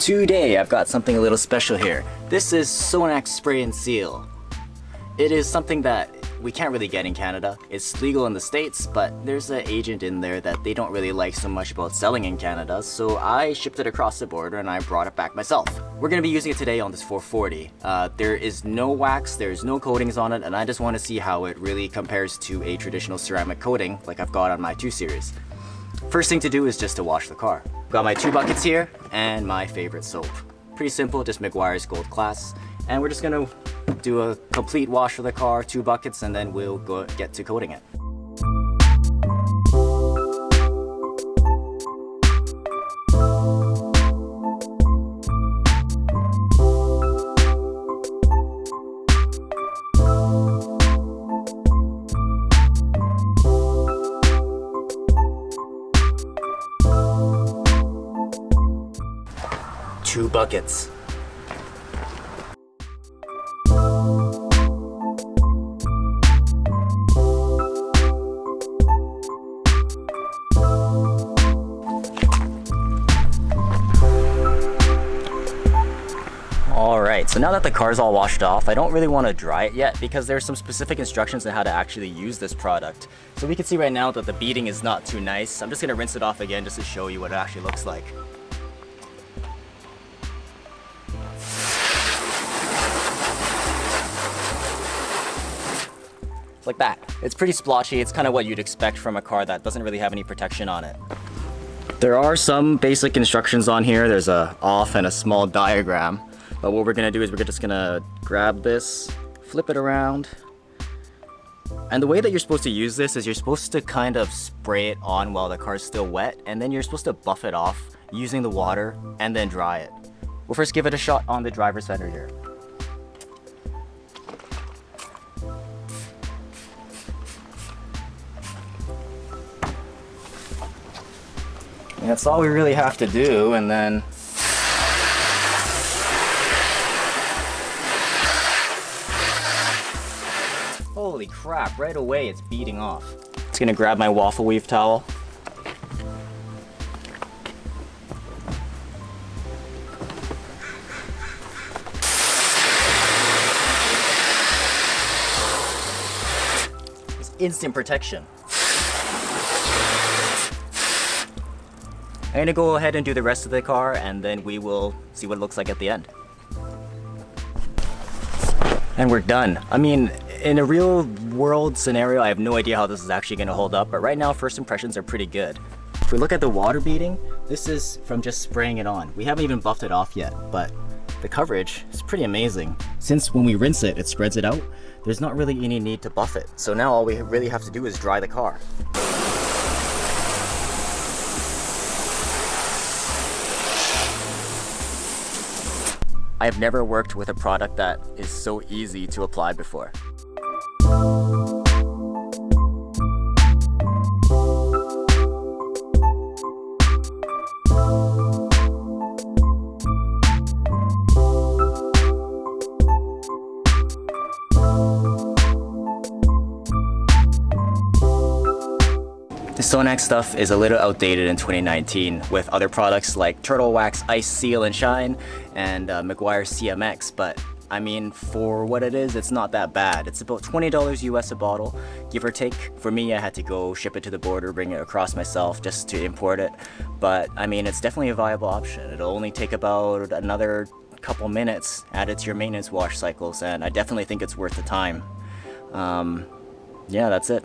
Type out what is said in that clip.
Today I've got something a little special here. This is Sonax Spray and Seal. It is something that we can't really get in Canada. It's legal in the States, but there's an agent in there that they don't really like so much about selling in Canada, so I shipped it across the border and I brought it back myself. We're going to be using it today on this 440. There is no wax, there's no coatings on it, and I just want to see how it really compares to a traditional ceramic coating like I've got on my 2 Series. First thing to do is just to wash the car. Got my 2 buckets here and my favorite soap. Pretty simple, just Meguiar's Gold Class. And we're just gonna do a complete wash of the car, 2 buckets, and then we'll get to coating it. Two buckets. Alright, so now that the car's all washed off, I don't really want to dry it yet because there's some specific instructions on how to actually use this product. So we can see right now that the beading is not too nice. I'm just going to rinse it off again just to show you what it actually looks like. Like that. It's pretty splotchy. It's kind of what you'd expect from a car that doesn't really have any protection on it. There are some basic instructions on here. There's a off and a small diagram. But what we're gonna do is we're just gonna grab this, flip it around. And the way that you're supposed to use this is you're supposed to kind of spray it on while the car's still wet, and then you're supposed to buff it off using the water and then dry it. We'll first give it a shot on the driver's fender here. And that's all we really have to do, and then holy crap, right away it's beading off. Just gonna grab my waffle weave towel. It's instant protection. I'm gonna go ahead and do the rest of the car, and then we will see what it looks like at the end. And we're done. I mean, in a real world scenario, I have no idea how this is actually gonna hold up, but right now, first impressions are pretty good. If we look at the water beading, this is from just spraying it on. We haven't even buffed it off yet, but the coverage is pretty amazing. Since when we rinse it, it spreads it out, there's not really any need to buff it. So now all we really have to do is dry the car. I have never worked with a product that is so easy to apply before. The Sonax stuff is a little outdated in 2019 with other products like Turtle Wax, Ice Seal and Shine, and Meguiar CMX, but I mean, for what it is, it's not that bad. It's about $20 US a bottle, give or take. For me, I had to go ship it to the border, bring it across myself just to import it, but I mean, it's definitely a viable option. It'll only take about another couple minutes added to your maintenance wash cycles, and I definitely think it's worth the time. Yeah, that's it.